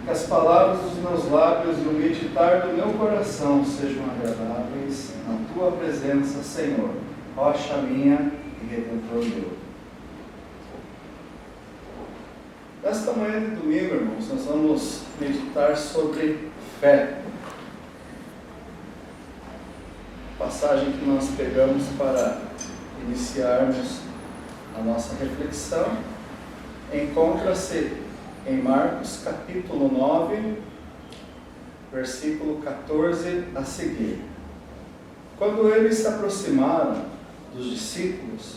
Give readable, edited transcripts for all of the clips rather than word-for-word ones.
Que as palavras dos meus lábios e o meditar do meu coração sejam agradáveis na tua presença, Senhor, rocha minha e redentor meu. Nesta manhã de domingo, irmãos, nós vamos meditar sobre fé. A passagem que nós pegamos para iniciarmos a nossa reflexão encontra-se em Marcos capítulo 9, versículo 14 a seguir. Quando eles se aproximaram dos discípulos,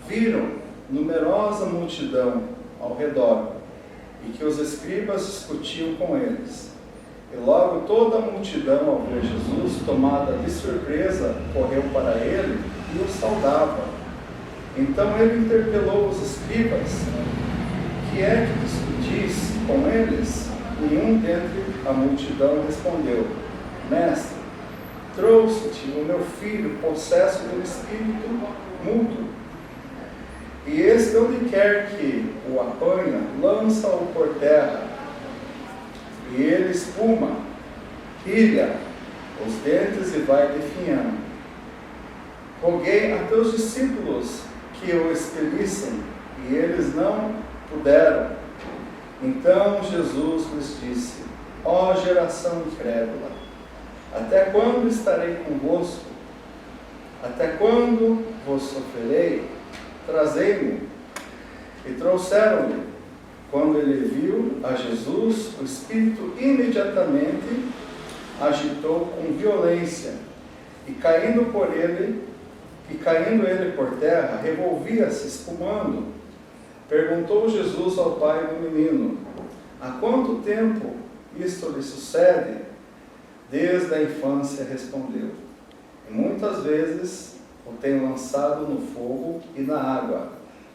viram numerosa multidão ao redor e que os escribas discutiam com eles. E logo toda a multidão, ao ver Jesus, tomada de surpresa, correu para ele e o saudava. Então ele interpelou os escribas: que é que discutis com eles? Nenhum dentre a multidão respondeu: Mestre, trouxe-te o meu filho possesso de um espírito mudo. E este, onde quer que o apanha, lança-o por terra, e ele espuma, pilha os dentes e vai definhando. Roguei a teus discípulos que o expelissem, e eles não puderam. Então Jesus lhes disse: ó geração incrédula, até quando estarei convosco? Até quando vos sofrerei? Trazei-me. E trouxeram-lhe. Quando ele viu a Jesus, o espírito imediatamente agitou com violência, e caindo ele por terra, revolvia-se espumando. Perguntou Jesus ao pai do menino: há quanto tempo isto lhe sucede? Desde a infância, respondeu. E muitas vezes o tenho lançado no fogo e na água,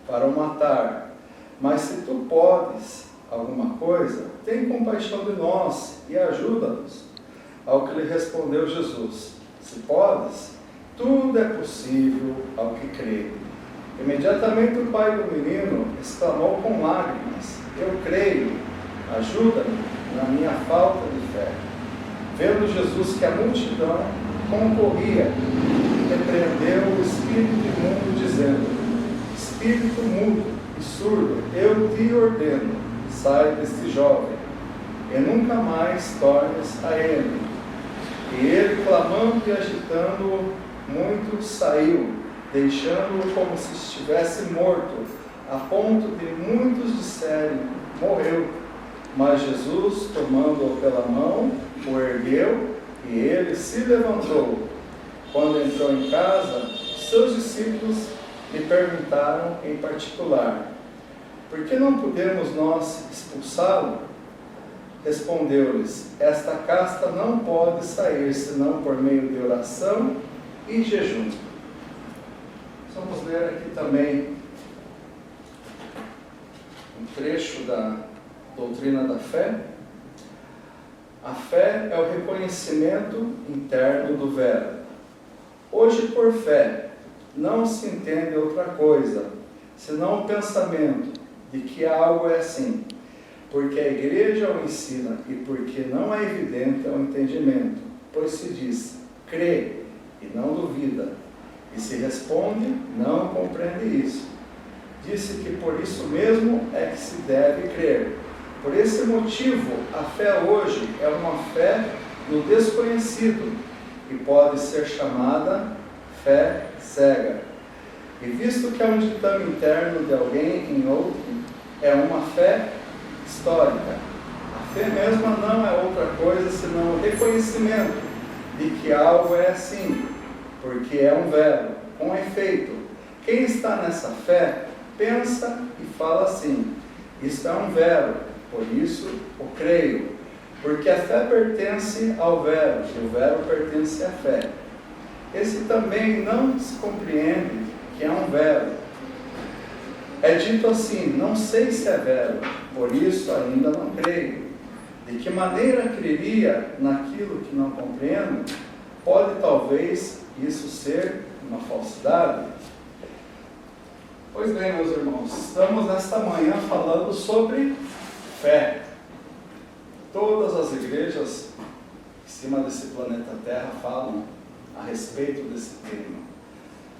para o matar. Mas se tu podes alguma coisa, tem compaixão de nós e ajuda-nos. Ao que lhe respondeu Jesus: se podes, tudo é possível ao que crê. Imediatamente o pai do menino exclamou com lágrimas: eu creio, ajuda-me na minha falta de fé. Vendo Jesus que a multidão concorria, repreendeu o espírito imundo, dizendo: espírito mudo e surdo, eu te ordeno, sai deste jovem, e nunca mais tornes a ele. E ele, clamando e agitando-o muito, saiu, deixando-o como se estivesse morto, a ponto de muitos disserem: morreu. Mas Jesus, tomando-o pela mão, o ergueu, e ele se levantou. Quando entrou em casa, seus discípulos lhe perguntaram em particular: por que não podemos nós expulsá-lo? Respondeu-lhes: esta casta não pode sair senão por meio de oração e jejum. Vamos ler aqui também um trecho da doutrina da fé. A fé é o reconhecimento interno do Verbo. Hoje, por fé, não se entende outra coisa, senão o pensamento de que algo é assim, porque a igreja o ensina e porque não é evidente ao entendimento, pois se diz: crê e não duvida, e se responde: não compreende isso. Disse que por isso mesmo é que se deve crer. Por esse motivo, a fé hoje é uma fé no desconhecido e pode ser chamada fé cega. E visto que é um ditame interno de alguém em outro, é uma fé histórica. A fé mesma não é outra coisa senão o reconhecimento de que algo é assim, porque é um verbo. Com efeito, quem está nessa fé pensa e fala assim: isto é um verbo, por isso o creio. Porque a fé pertence ao verbo, e o verbo pertence à fé. Esse também não se compreende que é um verbo. É dito assim: não sei se é verbo, por isso ainda não creio. De que maneira creria naquilo que não compreendo? Pode talvez isso ser uma falsidade? Pois bem, meus irmãos, estamos nesta manhã falando sobre fé. todas as igrejas em cima desse planeta Terra falam a respeito desse tema.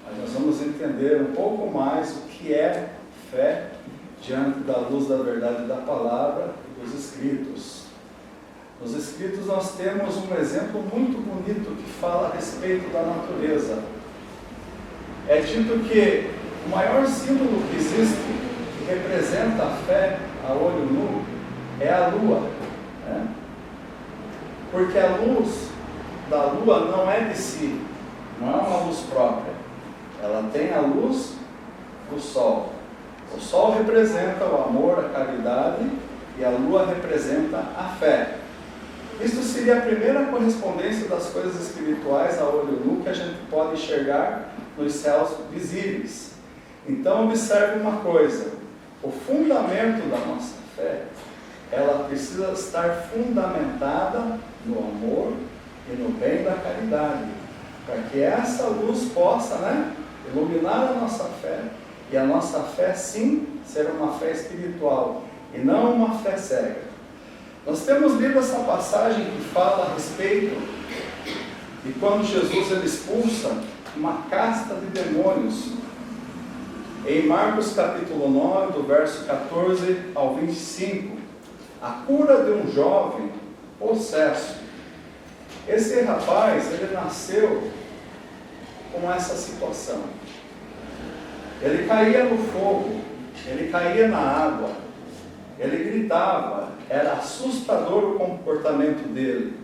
Mas nós vamos entender um pouco mais o que é fé diante da luz da verdade da palavra e dos Escritos. Nos Escritos nós temos um exemplo muito bonito que fala a respeito da natureza. É dito que o maior símbolo que existe, que representa a fé a olho nu, é a lua, né? Porque a luz da lua não é de si, não é uma luz própria. Ela tem a luz do sol. O sol representa o amor, a caridade, e a lua representa a fé. Isto seria a primeira correspondência das coisas espirituais a olho nu que a gente pode enxergar nos céus visíveis. Então observe uma coisa, o fundamento da nossa fé, ela precisa estar fundamentada no amor e no bem da caridade, para que essa luz possa, iluminar a nossa fé, e a nossa fé sim ser uma fé espiritual, e não uma fé cega. Nós temos lido essa passagem que fala a respeito de quando Jesus ele expulsa uma casta de demônios, em Marcos capítulo 9, do verso 14 ao 25, a cura de um jovem possesso. Esse rapaz, ele nasceu com essa situação. Ele caía no fogo, ele caía na água, ele gritava, era assustador o comportamento dele.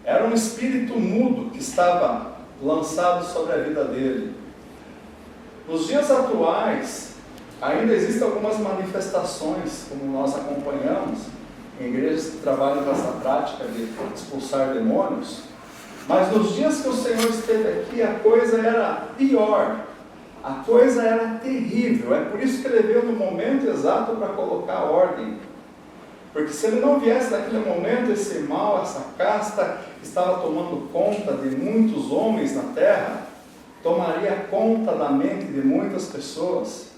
Era um espírito mudo que estava lançado sobre a vida dele. Nos dias atuais, ainda existem algumas manifestações, como nós acompanhamos, em igrejas que trabalham com essa prática de expulsar demônios, mas nos dias que o Senhor esteve aqui, a coisa era pior, a coisa era terrível. É por isso que ele veio no momento exato para colocar ordem, porque se ele não viesse naquele momento, esse mal, essa casta que estava tomando conta de muitos homens na terra, tomaria conta da mente de muitas pessoas.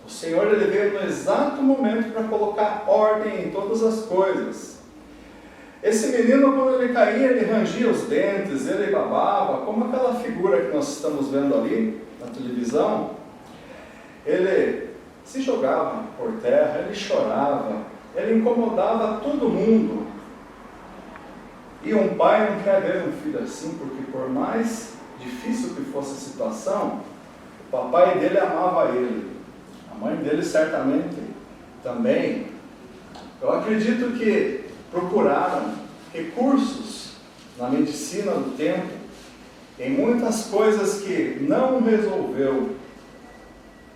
O Senhor ele veio no exato momento para colocar ordem em todas as coisas. Esse menino, quando ele caía, ele rangia os dentes, ele babava, como aquela figura que nós estamos vendo ali na televisão. Ele se jogava por terra, ele chorava, ele incomodava todo mundo. E um pai não quer ver um filho assim, porque por mais difícil que fosse a situação, o papai dele amava ele, a mãe dele certamente também. Eu acredito que procuraram recursos na medicina do tempo, em muitas coisas que não resolveu,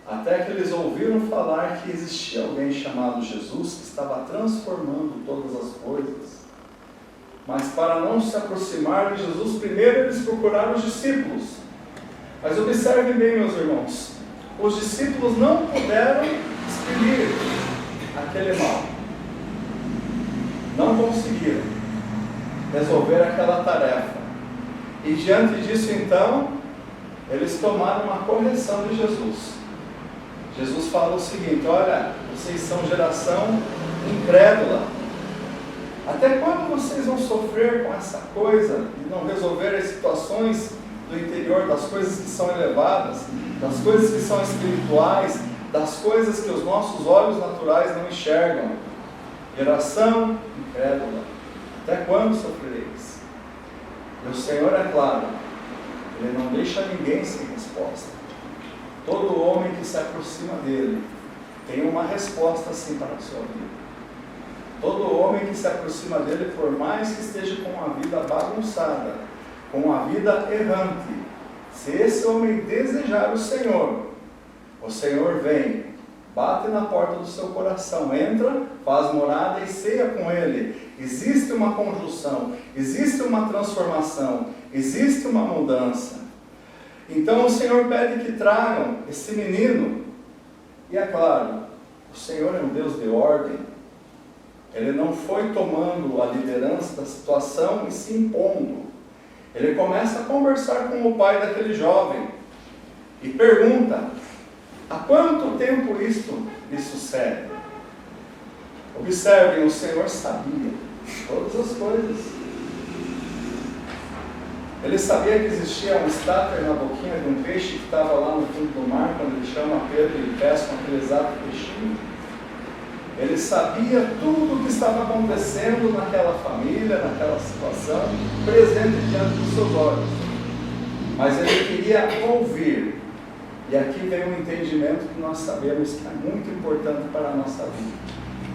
até que eles ouviram falar que existia alguém chamado Jesus, que estava transformando todas as coisas. Mas para não se aproximar de Jesus, primeiro eles procuraram os discípulos. Mas observem bem, meus irmãos, os discípulos não puderam expelir aquele mal. Não conseguiram resolver aquela tarefa. E diante disso, então, eles tomaram uma correção de Jesus. Jesus fala o seguinte: olha, vocês são geração incrédula. Até quando vocês vão sofrer com essa coisa de não resolver as situações do interior, das coisas que são elevadas, das coisas que são espirituais, das coisas que os nossos olhos naturais não enxergam? Geração incrédula, até quando sofrereis? E o Senhor, é claro, Ele não deixa ninguém sem resposta. Todo homem que se aproxima dEle tem uma resposta assim para a sua vida. Todo homem que se aproxima dEle, por mais que esteja com uma vida bagunçada, com uma vida errante, se esse homem desejar o Senhor vem, bate na porta do seu coração, entra, faz morada e ceia com Ele. Existe uma conjunção, existe uma transformação, existe uma mudança. Então o Senhor pede que tragam esse menino. E é claro, o Senhor é um Deus de ordem. Ele não foi tomando a liderança da situação e se impondo. Ele começa a conversar com o pai daquele jovem e pergunta: há quanto tempo isto lhe sucede? Observem, o Senhor sabia Todas as coisas. Ele sabia que existia um estáter na boquinha de um peixe que estava lá no fundo do mar, quando ele chama Pedro e pesca aquele exato peixinho. Ele sabia tudo o que estava acontecendo naquela família, naquela situação, presente diante dos seus olhos. Mas ele queria ouvir. E aqui vem um entendimento que nós sabemos que é muito importante para a nossa vida.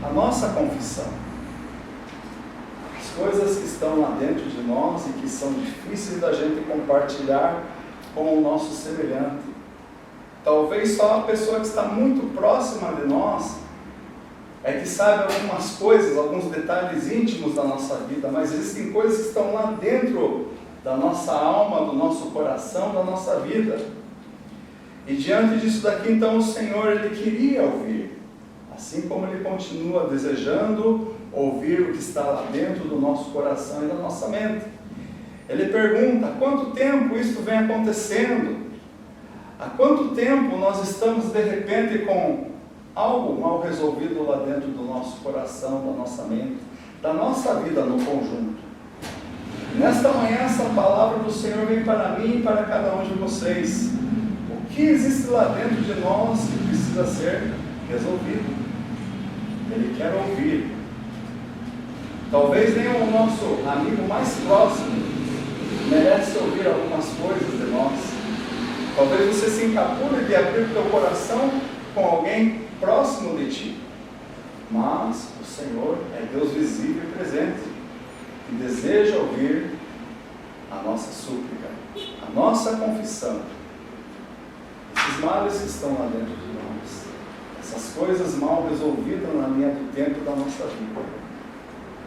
A nossa confissão. As coisas que estão lá dentro de nós e que são difíceis da gente compartilhar com o nosso semelhante. Talvez só a pessoa que está muito próxima de nós é que sabe algumas coisas, alguns detalhes íntimos da nossa vida, mas existem coisas que estão lá dentro da nossa alma, do nosso coração, da nossa vida. E diante disso daqui, então, o Senhor, Ele queria ouvir, assim como Ele continua desejando ouvir o que está lá dentro do nosso coração e da nossa mente. Ele pergunta: há quanto tempo isso vem acontecendo? Há quanto tempo nós estamos, de repente, com algo mal resolvido lá dentro do nosso coração, da nossa mente, da nossa vida no conjunto? Nesta manhã, essa palavra do Senhor vem para mim e para cada um de vocês. O que existe lá dentro de nós que precisa ser resolvido? Ele quer ouvir. Talvez nem o nosso amigo mais próximo merece ouvir algumas coisas de nós. Talvez você se encapule de abrir o teu coração com alguém próximo de ti. Mas o Senhor é Deus visível e presente, que deseja ouvir a nossa súplica, a nossa confissão. Esses males que estão lá dentro de nós, essas coisas mal resolvidas na linha do tempo da nossa vida,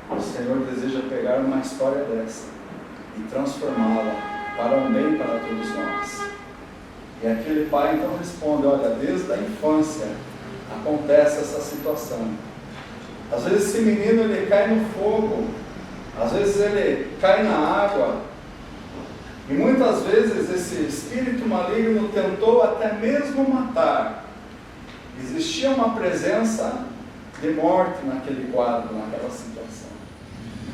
o Senhor deseja pegar uma história dessa e transformá-la para um bem para todos nós. E aquele pai então responde: olha, desde a infância acontece essa situação. Às vezes esse menino ele cai no fogo, às vezes ele cai na água, e muitas vezes esse espírito maligno tentou até mesmo matar. Existia uma presença de morte naquele quadro, naquela situação.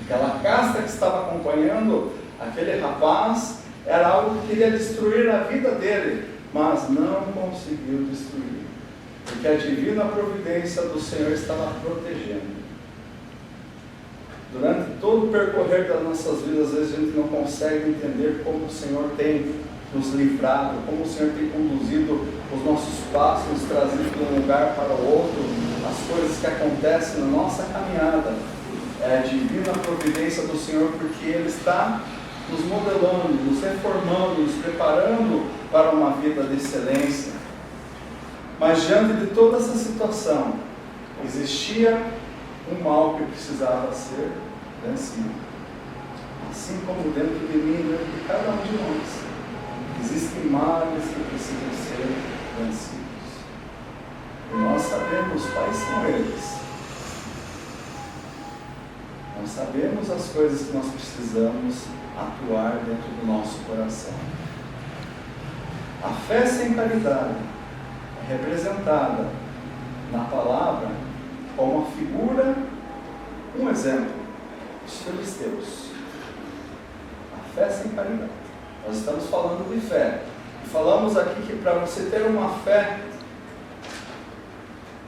Aquela casta que estava acompanhando aquele rapaz era algo que queria destruir a vida dele, mas não conseguiu destruir, porque a divina providência do Senhor estava protegendo. Durante todo o percorrer das nossas vidas, às vezes a gente não consegue entender como o Senhor tem nos livrado, como o Senhor tem conduzido os nossos passos, nos trazido de um lugar para o outro, as coisas que acontecem na nossa caminhada. É a divina providência do Senhor, porque Ele está nos modelando, nos reformando, nos preparando para uma vida de excelência. Mas diante de toda essa situação, existia um mal que precisava ser vencido. Assim como dentro de mim e dentro de cada um de nós, existem males que precisam ser vencidos. E nós sabemos quais são eles. Nós sabemos as coisas que nós precisamos atuar dentro do nosso coração. A fé sem caridade é representada na palavra como uma figura, um exemplo, os filisteus. A fé sem caridade. Nós estamos falando de fé. E falamos aqui que para você ter uma fé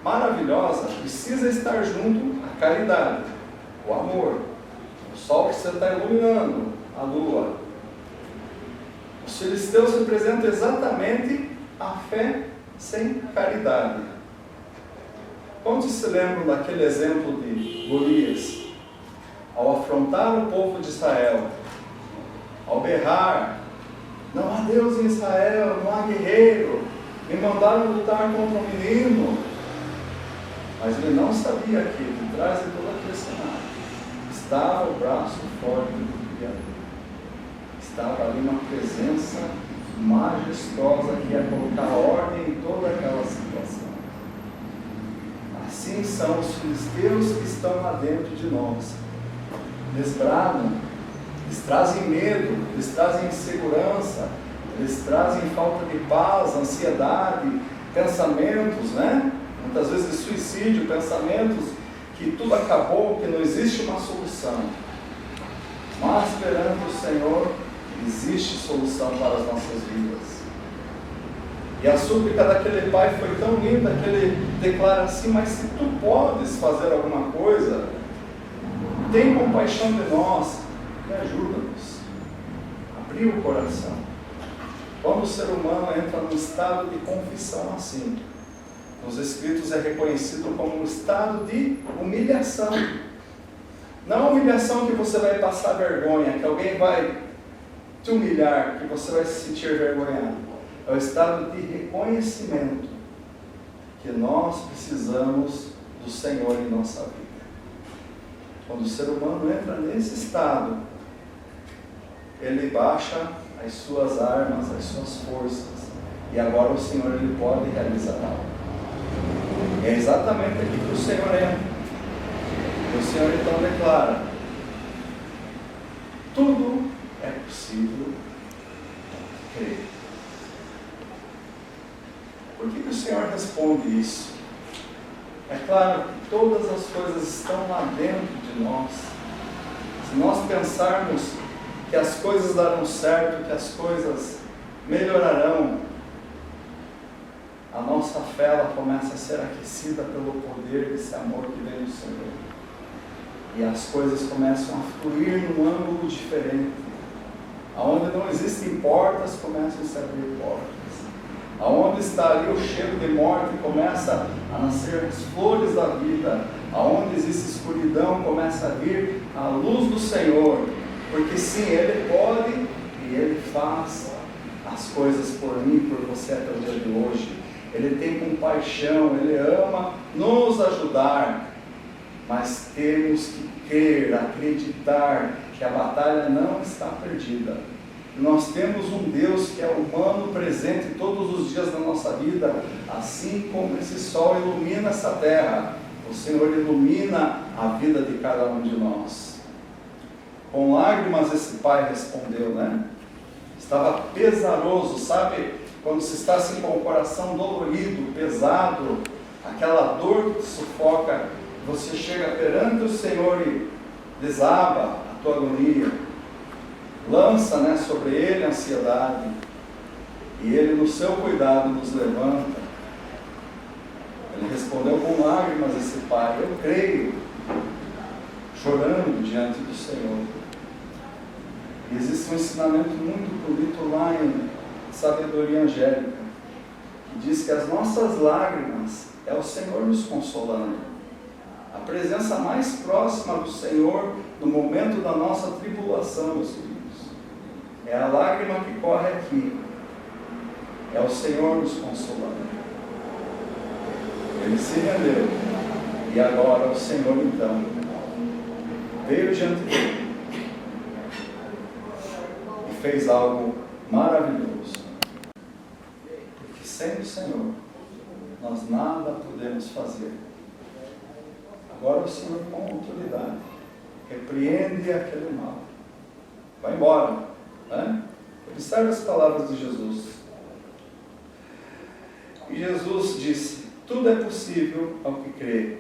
maravilhosa, precisa estar junto à caridade, o amor, o sol que você está iluminando, a lua. Os filisteus representam exatamente a fé sem caridade. Quantos se lembram daquele exemplo de Golias? Ao afrontar o povo de Israel, ao berrar: não há Deus em Israel, não há guerreiro, me mandaram lutar contra um menino. Mas ele não sabia que por trás de todo aquele cenário estava o braço forte do Criador. Estava ali uma presença majestosa que ia colocar ordem em toda aquela situação. Assim são os filisteus que estão lá dentro de nós. Eles bradam, eles trazem medo, eles trazem insegurança, eles trazem falta de paz, ansiedade, pensamentos, Muitas vezes de suicídio, pensamentos que tudo acabou, que não existe uma solução. Mas perante o Senhor, existe solução para as nossas vidas. E a súplica daquele pai foi tão linda que ele declara assim: mas se tu podes fazer alguma coisa, tem compaixão de nós e ajuda-nos. Abrir o coração. Quando o ser humano entra num estado de confissão assim, nos Escritos é reconhecido como um estado de humilhação. Não a humilhação que você vai passar vergonha, que alguém vai te humilhar, que você vai se sentir vergonhado. É o estado de reconhecimento que nós precisamos do Senhor em nossa vida. Quando o ser humano entra nesse estado, ele baixa as suas armas, as suas forças, e agora o Senhor ele pode realizar algo. É exatamente aqui que o Senhor entra. E o Senhor então declara: tudo é possível crer. Por que o Senhor responde isso? É claro que todas as coisas estão lá dentro de nós. Se nós pensarmos que as coisas darão certo, que as coisas melhorarão, a nossa fé ela começa a ser aquecida pelo poder desse amor que vem do Senhor. E as coisas começam a fluir num ângulo diferente. Aonde não existem portas, começam a se abrir portas. Aonde está ali o cheiro de morte, começa a nascer as flores da vida. Aonde existe escuridão, começa a vir a luz do Senhor. Porque sim, Ele pode e Ele faz as coisas por mim, por você até o dia de hoje. Ele tem compaixão, Ele ama nos ajudar. Mas temos que crer, acreditar que a batalha não está perdida. Nós temos um Deus que é humano, presente todos os dias da nossa vida, assim como esse sol ilumina essa terra, o Senhor ilumina a vida de cada um de nós. Com lágrimas esse pai respondeu, né? Estava pesaroso, sabe? Quando se está assim com o coração dolorido, pesado, aquela dor que te sufoca, você chega perante o Senhor e desaba a tua agonia. Lança, né, sobre Ele a ansiedade, e Ele no seu cuidado nos levanta. Ele respondeu com lágrimas esse pai: eu creio, chorando diante do Senhor. E existe um ensinamento muito bonito lá em Sabedoria Angélica, que diz que as nossas lágrimas é o Senhor nos consolando. A presença mais próxima do Senhor no momento da nossa tribulação, meus filhos. É a lágrima que corre aqui. É o Senhor nos consolando. Ele se rendeu. E agora o Senhor então veio diante dele e fez algo maravilhoso. Porque sem o Senhor nós nada podemos fazer. Agora o Senhor com autoridade repreende aquele mal. Vai embora. Observe as palavras de Jesus. E Jesus disse: tudo é possível ao que crê.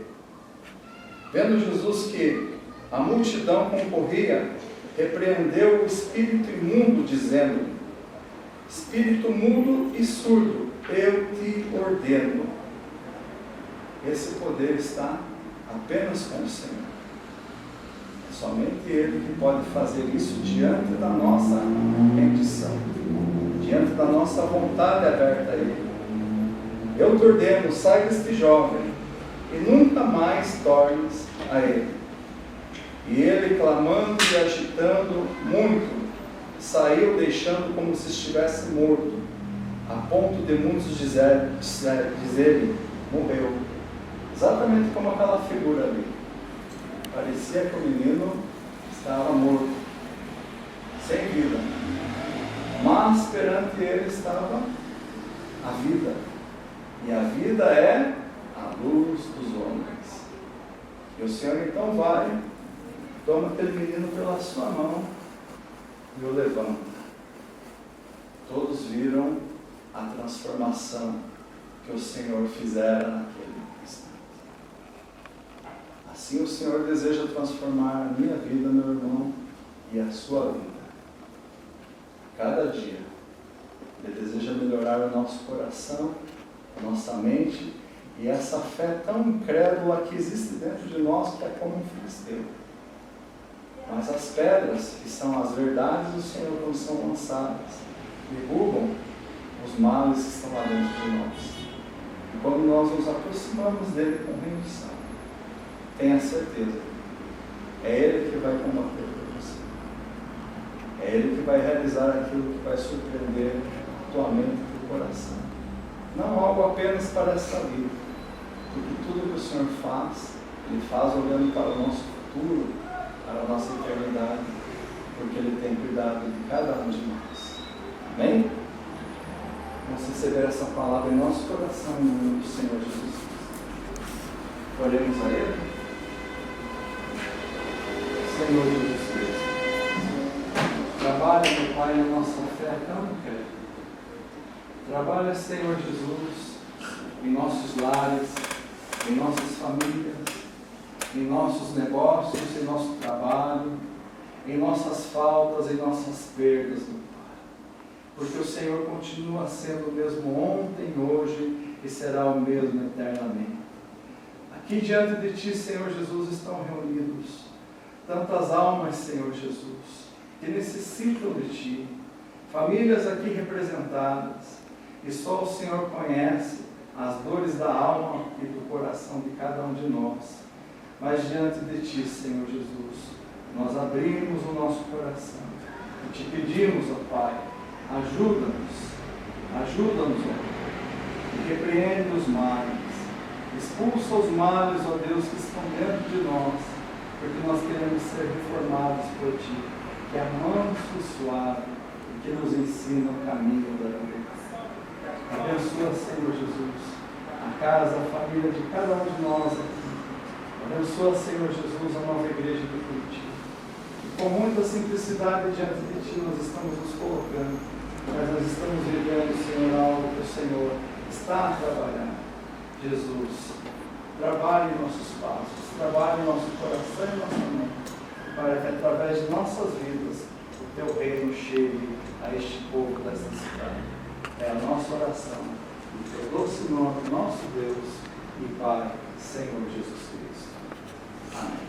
Vendo Jesus que a multidão concorria, repreendeu o espírito imundo, dizendo: espírito mudo e surdo, eu te ordeno. Esse poder está apenas com o Senhor. Somente Ele que pode fazer isso diante da nossa rendição, diante da nossa vontade aberta a Ele. Eu te ordeno, sai deste jovem e nunca mais tornes a ele. E ele, clamando e agitando muito, saiu deixando como se estivesse morto, a ponto de muitos dizerem: morreu. Exatamente como aquela figura ali. Parecia que o menino estava morto, sem vida. Mas perante ele estava a vida. E a vida é a luz dos homens. E o Senhor então vai, toma aquele menino pela sua mão e o levanta. Todos viram a transformação que o Senhor fizera naquele instante. Assim o Senhor deseja transformar a minha vida, meu irmão, e a sua vida. Cada dia, Ele deseja melhorar o nosso coração, a nossa mente, e essa fé tão incrédula que existe dentro de nós, que é como um filisteu. Mas as pedras, que são as verdades do Senhor, quando são lançadas, derrubam os males que estão lá dentro de nós. E quando nós nos aproximamos dele com rendição, tenha certeza, é Ele que vai combater por você. É Ele que vai realizar aquilo que vai surpreender a tua mente e o teu coração. Não algo apenas para esta vida, porque tudo que o Senhor faz, Ele faz olhando para o nosso futuro, para a nossa eternidade, porque Ele tem cuidado de cada um de nós. Amém? Vamos receber essa palavra em nosso coração, em nome do Senhor Jesus Cristo. Oremos a Ele. Senhor Jesus Cristo, trabalha, meu Pai, na nossa fé tão incrível. Trabalha, Senhor Jesus, em nossos lares, em nossas famílias, em nossos negócios, em nosso trabalho, em nossas faltas, em nossas perdas, meu Pai. Porque o Senhor continua sendo o mesmo ontem, hoje e será o mesmo eternamente. Aqui diante de Ti, Senhor Jesus, estão reunidos tantas almas, Senhor Jesus, que necessitam de Ti, famílias aqui representadas, e só o Senhor conhece as dores da alma e do coração de cada um de nós. Mas diante de Ti, Senhor Jesus, nós abrimos o nosso coração e Te pedimos, ó Pai, ajuda-nos, ó Pai, e repreende os males, expulsa os males, ó Deus, que estão dentro de nós, porque nós queremos ser reformados por Ti, que é manso e suave, e que nos ensina o caminho da vida. Abençoa, Senhor Jesus, a casa, a família de cada um de nós aqui. Abençoa, Senhor Jesus, a nova igreja do Curitiba. E com muita simplicidade diante de Ti nós estamos nos colocando, mas nós estamos vivendo, Senhor, algo que o Senhor está a trabalhar. Jesus, trabalhe em nossos passos, trabalhe em nosso coração e nossa mente, para que através de nossas vidas o Teu reino chegue a este povo desta cidade. É a nossa oração, em Teu doce nome, nosso Deus e Pai, Senhor Jesus Cristo. Amém.